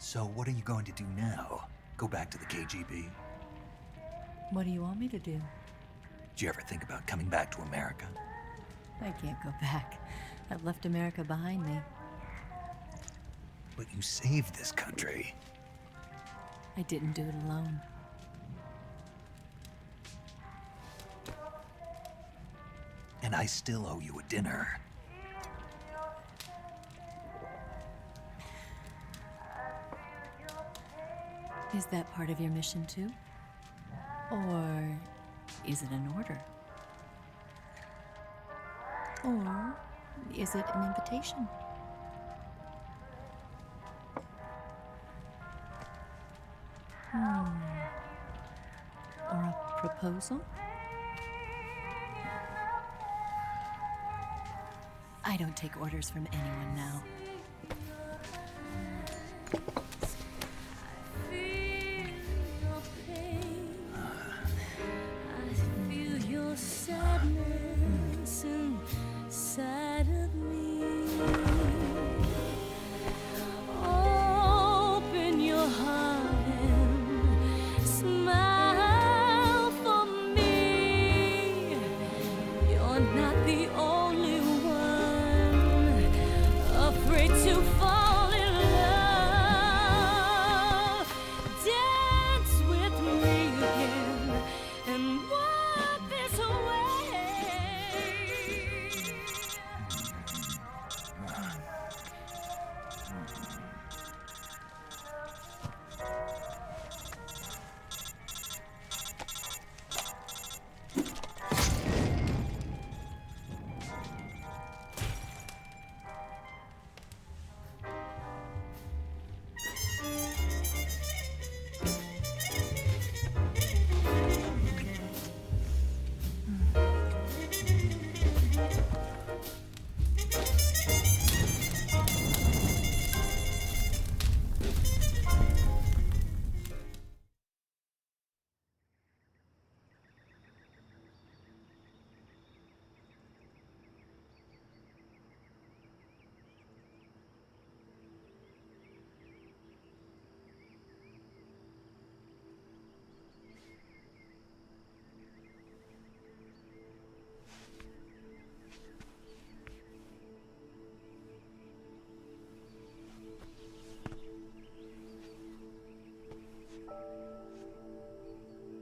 So what are you going to do now? Go back to the KGB? What do you want me to do? Did you ever think about coming back to America? I can't go back. I've left America behind me. But you saved this country. I didn't do it alone. And I still owe you a dinner. Is that part of your mission too? Or is it an order? Or is it an invitation? Or a proposal? I don't take orders from anyone now.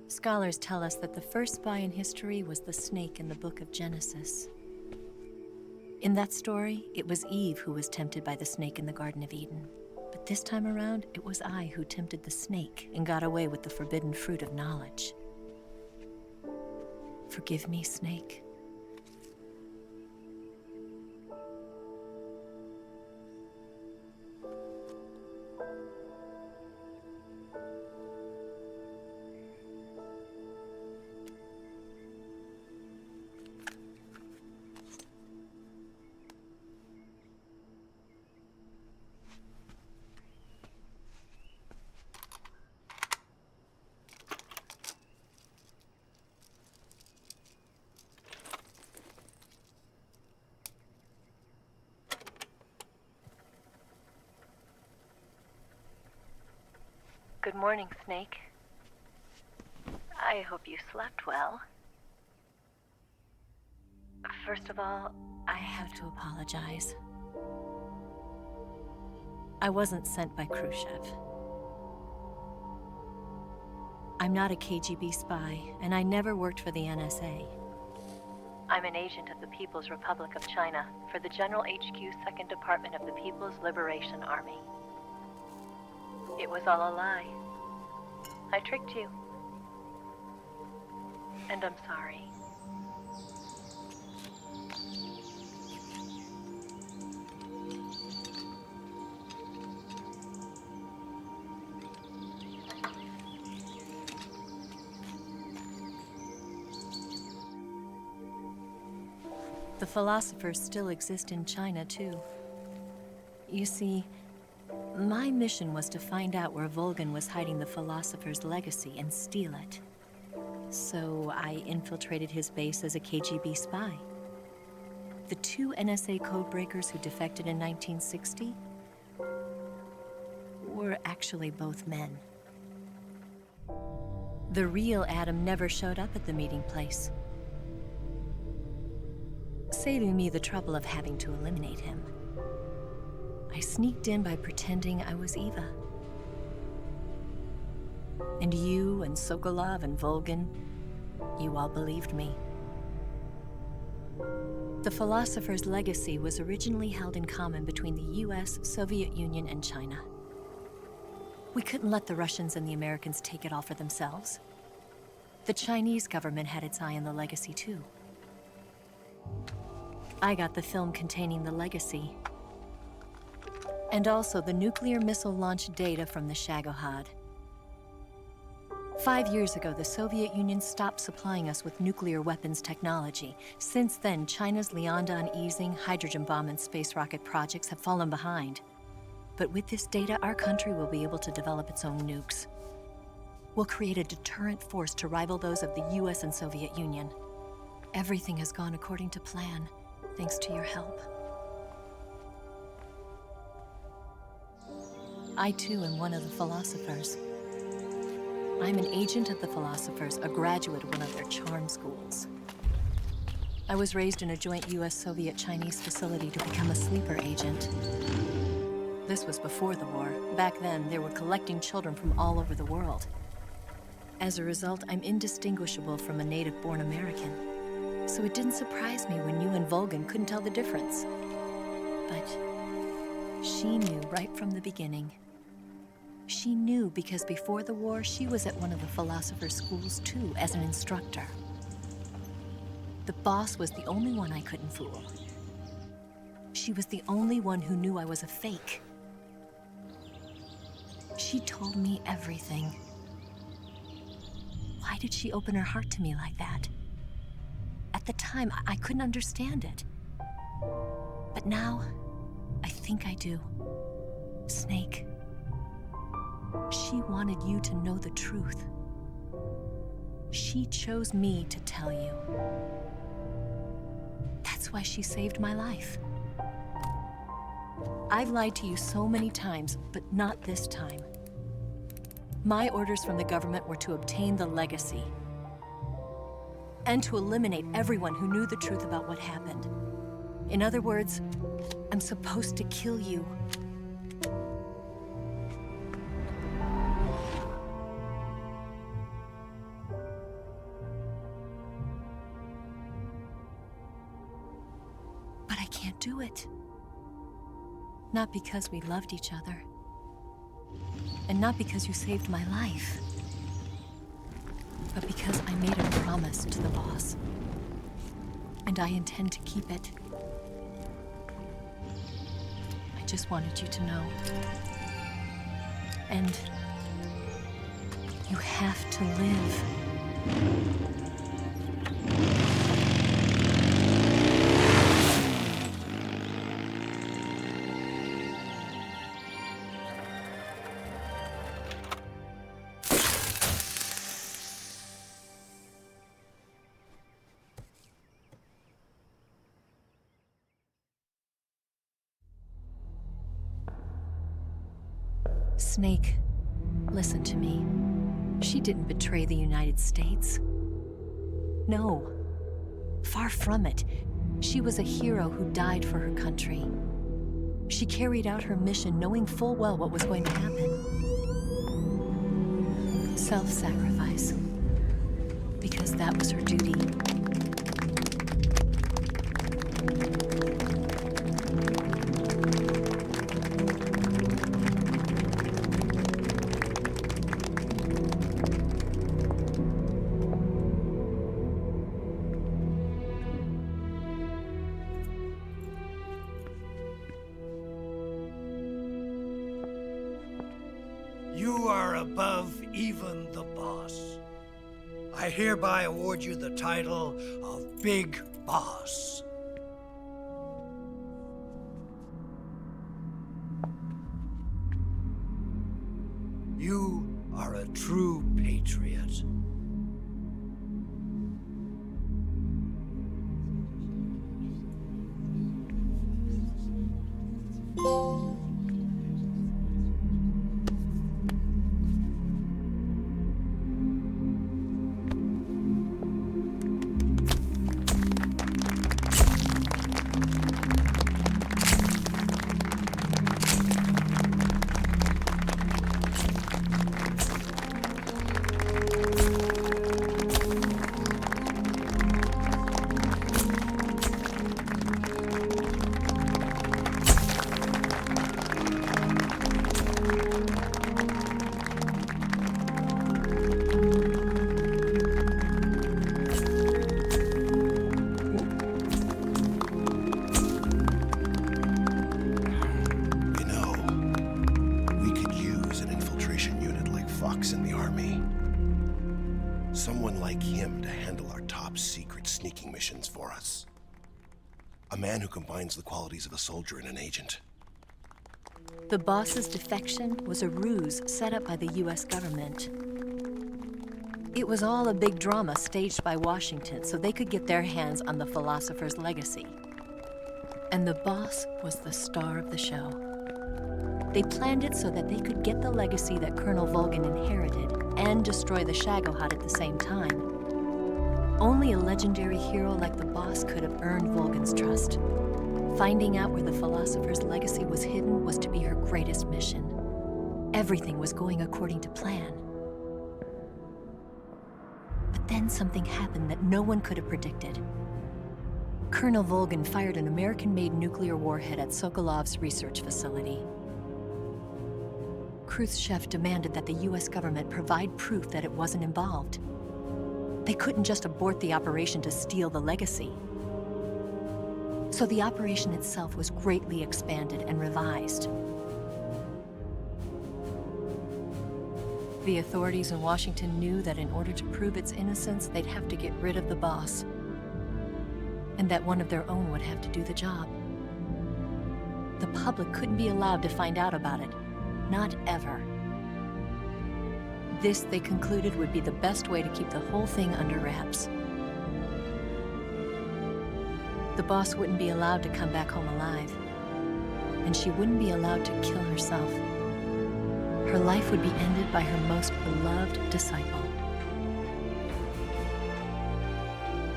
Scholars tell us that the first spy in history was the snake in the book of Genesis. In that story, it was Eve who was tempted by the snake in the Garden of Eden. But this time around, it was I who tempted the snake and got away with the forbidden fruit of knowledge. Forgive me, snake. Good morning, Snake. I hope you slept well. First of all, I have to apologize. I wasn't sent by Khrushchev. I'm not a KGB spy, and I never worked for the NSA. I'm an agent of the People's Republic of China for the General HQ 2nd Department of the People's Liberation Army. It was all a lie. I tricked you. And I'm sorry. The philosophers still exist in China, too. You see, my mission was to find out where Volgan was hiding the philosopher's legacy and steal it. So I infiltrated his base as a KGB spy. The two NSA codebreakers who defected in 1960, were actually both men. The real Adam never showed up at the meeting place, saving me the trouble of having to eliminate him. I sneaked in by pretending I was Eva. And you and Sokolov and Volgin, you all believed me. The philosopher's legacy was originally held in common between the US, Soviet Union, and China. We couldn't let the Russians and the Americans take it all for themselves. The Chinese government had its eye on the legacy too. I got the film containing the legacy, and also the nuclear missile launch data from the Shagohod. 5 years ago, the Soviet Union stopped supplying us with nuclear weapons technology. Since then, China's Liaodong easing, hydrogen bomb, and space rocket projects have fallen behind. But with this data, our country will be able to develop its own nukes. We'll create a deterrent force to rival those of the US and Soviet Union. Everything has gone according to plan, thanks to your help. I too am one of the philosophers. I'm an agent of the philosophers, a graduate of one of their charm schools. I was raised in a joint US-Soviet-Chinese facility to become a sleeper agent. This was before the war. Back then, they were collecting children from all over the world. As a result, I'm indistinguishable from a native-born American. So it didn't surprise me when you and Volgin couldn't tell the difference. But she knew right from the beginning. She knew because before the war, she was at one of the philosopher's schools too, as an instructor. The boss was the only one I couldn't fool. She was the only one who knew I was a fake. She told me everything. Why did she open her heart to me like that? At the time, I couldn't understand it. But now, I think I do. Snake. She wanted you to know the truth. She chose me to tell you. That's why she saved my life. I've lied to you so many times, but not this time. My orders from the government were to obtain the legacy and to eliminate everyone who knew the truth about what happened. In other words, I'm supposed to kill you. But I can't do it. Not because we loved each other. And not because you saved my life. But because I made a promise to the boss. And I intend to keep it. I just wanted you to know. And you have to live. Snake, listen to me. She didn't betray the United States. No. Far from it. She was a hero who died for her country. She carried out her mission knowing full well what was going to happen. Self-sacrifice. Because that was her duty. You are above even the boss. I hereby award you the title of Big Boss. You are a true patriot. Fox in the army. Someone like him to handle our top secret sneaking missions for us. A man who combines the qualities of a soldier and an agent. The boss's defection was a ruse set up by the US government. It was all a big drama staged by Washington so they could get their hands on the philosopher's legacy. And the boss was the star of the show. They planned it so that they could get the legacy that Colonel Volgin inherited and destroy the Shagohod at the same time. Only a legendary hero like the boss could have earned Volgin's trust. Finding out where the philosopher's legacy was hidden was to be her greatest mission. Everything was going according to plan. But then something happened that no one could have predicted. Colonel Volgin fired an American-made nuclear warhead at Sokolov's research facility. Khrushchev demanded that the US government provide proof that it wasn't involved. They couldn't just abort the operation to steal the legacy. So the operation itself was greatly expanded and revised. The authorities in Washington knew that in order to prove its innocence, they'd have to get rid of the boss, and that one of their own would have to do the job. The public couldn't be allowed to find out about it. Not ever. This, they concluded, would be the best way to keep the whole thing under wraps. The boss wouldn't be allowed to come back home alive, and she wouldn't be allowed to kill herself. Her life would be ended by her most beloved disciple.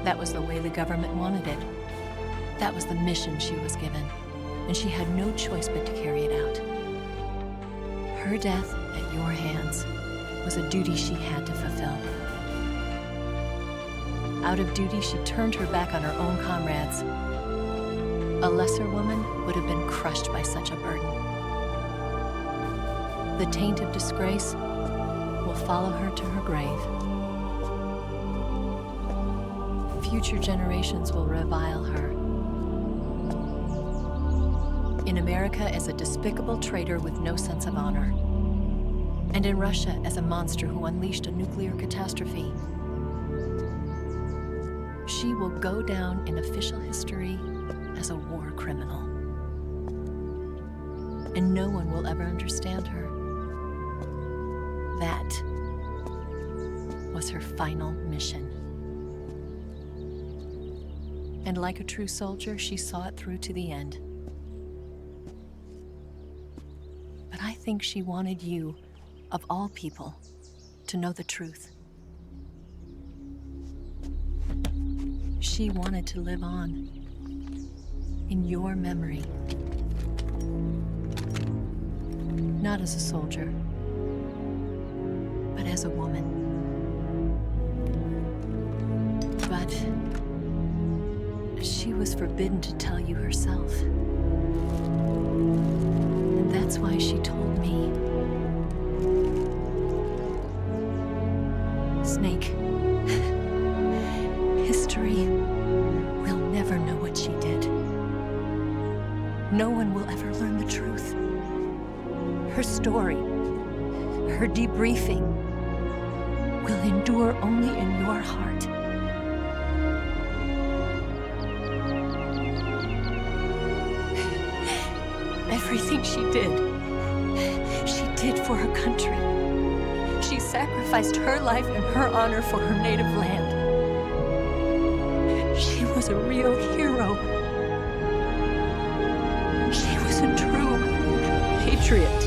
That was the way the government wanted it. That was the mission she was given, and she had no choice but to carry it out. Her death at your hands was a duty she had to fulfill. Out of duty, she turned her back on her own comrades. A lesser woman would have been crushed by such a burden. The taint of disgrace will follow her to her grave. Future generations will revile her. In America as a despicable traitor with no sense of honor. And in Russia as a monster who unleashed a nuclear catastrophe. She will go down in official history as a war criminal. And no one will ever understand her. That was her final mission. And like a true soldier, she saw it through to the end. But I think she wanted you, of all people, to know the truth. She wanted to live on in your memory. Not as a soldier, but as a woman. But she was forbidden to tell you herself. And that's why she told me. Snake, history will never know what she did. No one will ever learn the truth. Her story, her debriefing, will endure only in your heart. Everything she did for her country. She sacrificed her life and her honor for her native land. She was a real hero. She was a true patriot.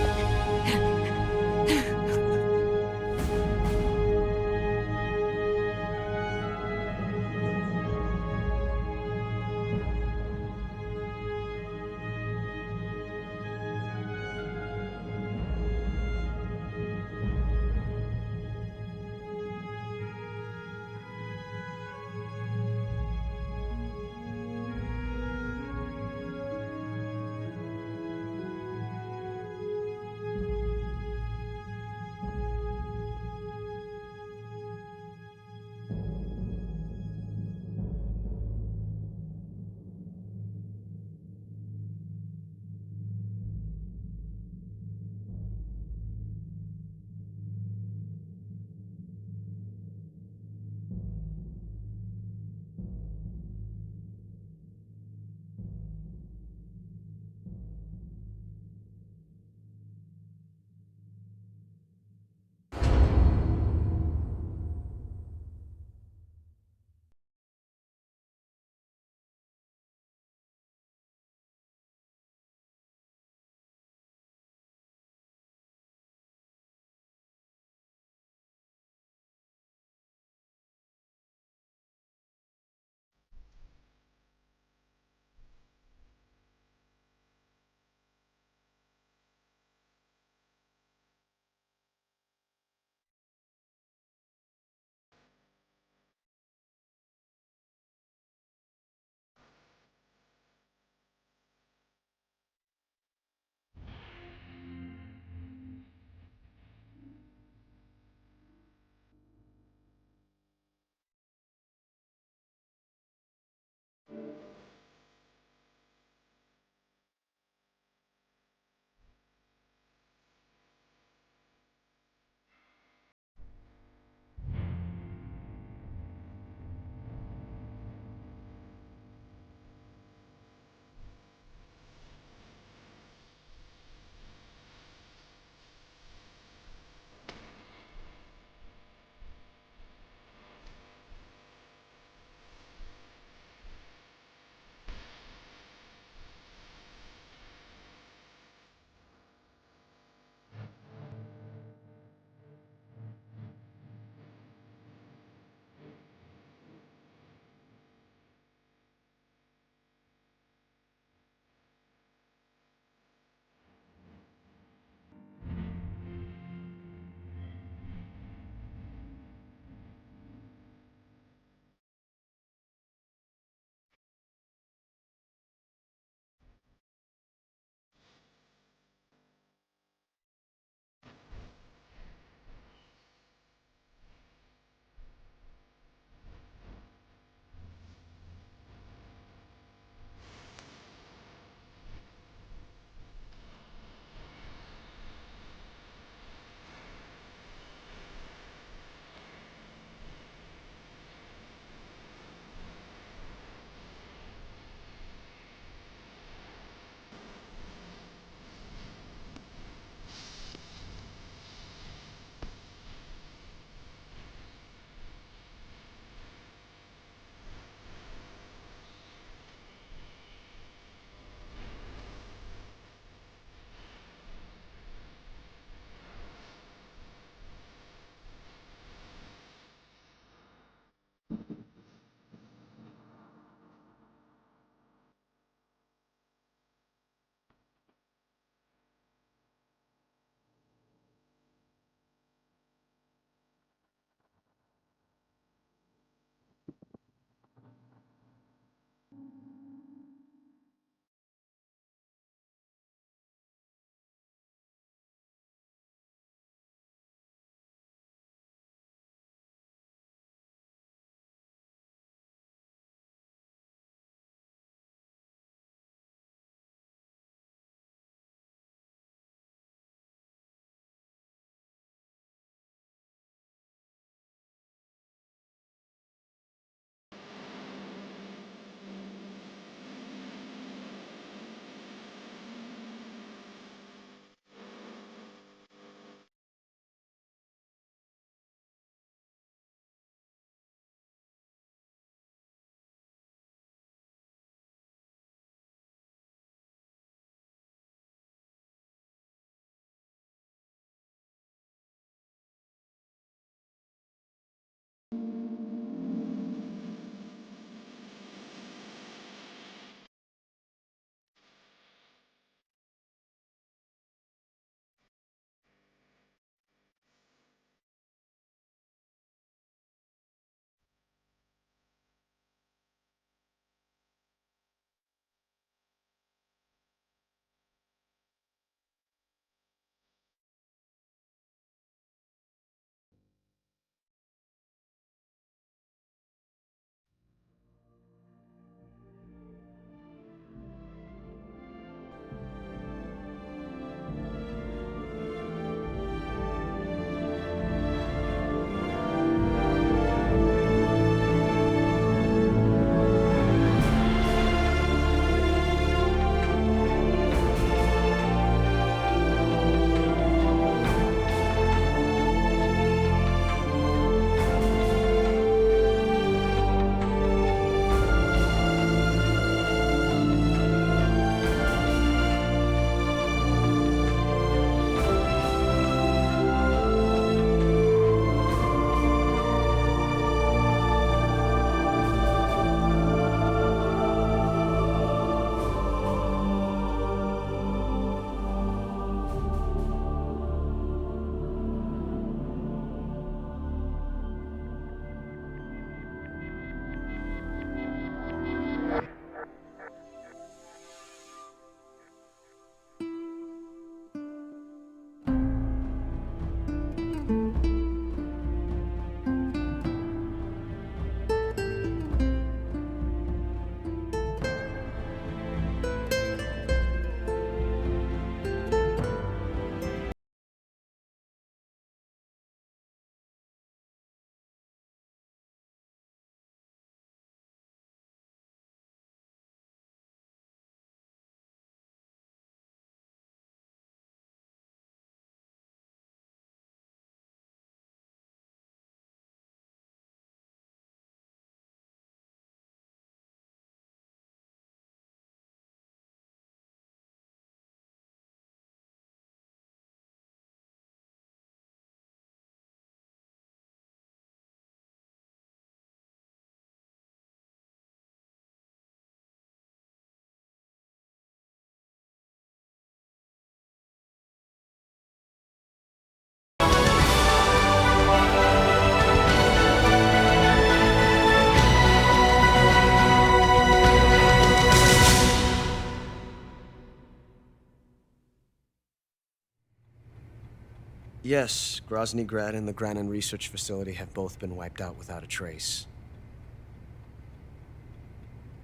Yes, Grozny Grad and the Granin Research Facility have both been wiped out without a trace.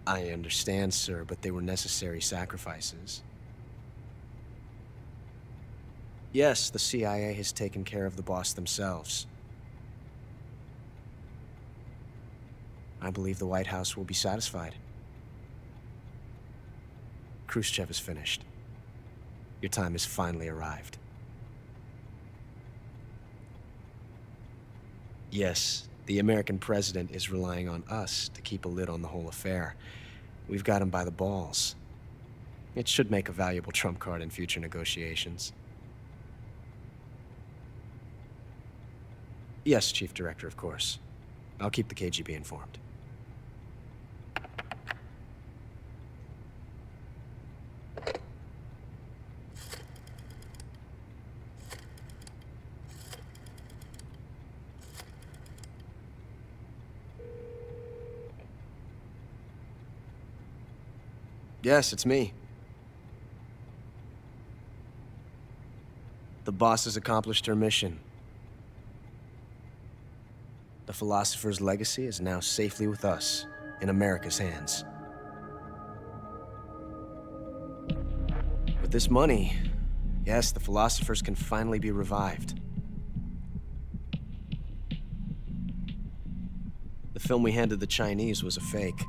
I understand, sir, but they were necessary sacrifices. Yes, the CIA has taken care of the boss themselves. I believe the White House will be satisfied. Khrushchev is finished. Your time has finally arrived. Yes, the American president is relying on us to keep a lid on the whole affair. We've got him by the balls. It should make a valuable trump card in future negotiations. Yes, Chief Director, of course. I'll keep the KGB informed. Yes, it's me. The boss has accomplished her mission. The philosopher's legacy is now safely with us, in America's hands. With this money, yes, the philosophers can finally be revived. The film we handed the Chinese was a fake.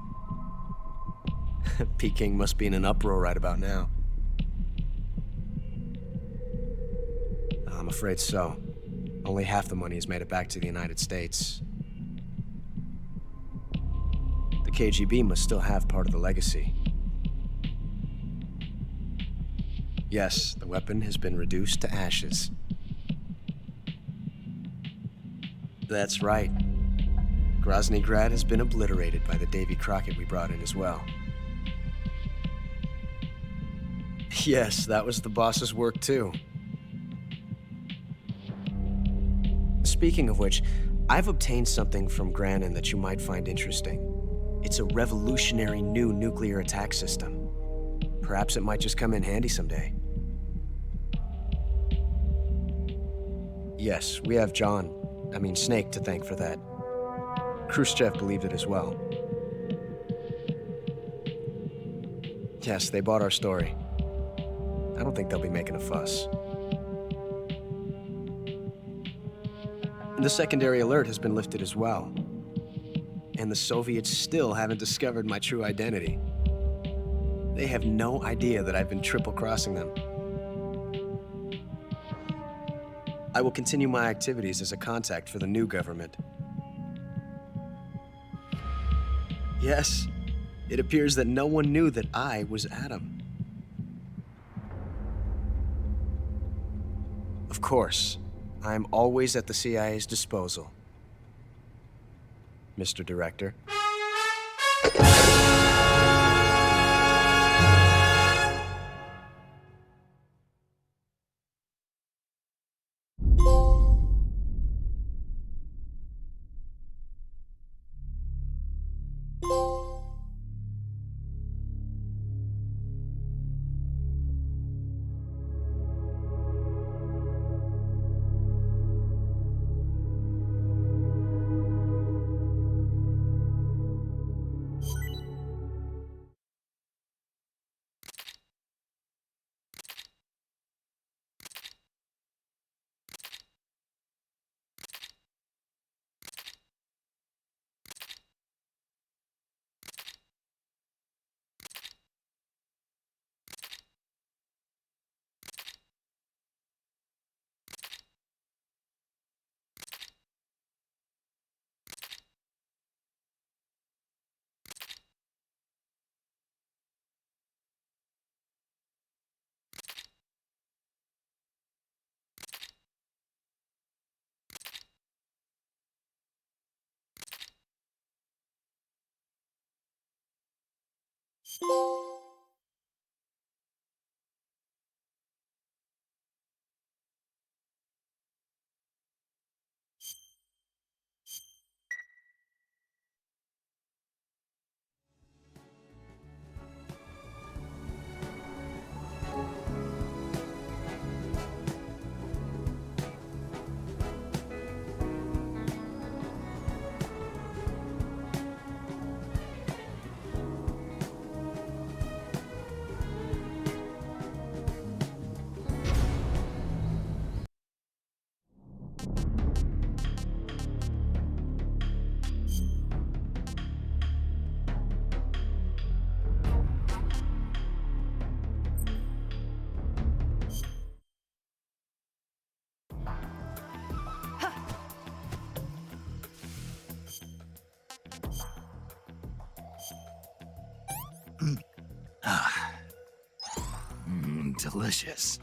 Peking must be in an uproar right about now. I'm afraid so. Only half the money has made it back to the United States. The KGB must still have part of the legacy. Yes, the weapon has been reduced to ashes. That's right. Grozny Grad has been obliterated by the Davy Crockett we brought in as well. Yes, that was the boss's work too. Speaking of which, I've obtained something from Granin that you might find interesting. It's a revolutionary new nuclear attack system. Perhaps it might just come in handy someday. Yes, we have Snake to thank for that. Khrushchev believed it as well. Yes, they bought our story. I don't think they'll be making a fuss. The secondary alert has been lifted as well. And the Soviets still haven't discovered my true identity. They have no idea that I've been triple-crossing them. I will continue my activities as a contact for the new government. Yes, it appears that no one knew that I was Adam. Of course, I am always at the CIA's disposal, Mr. Director. delicious.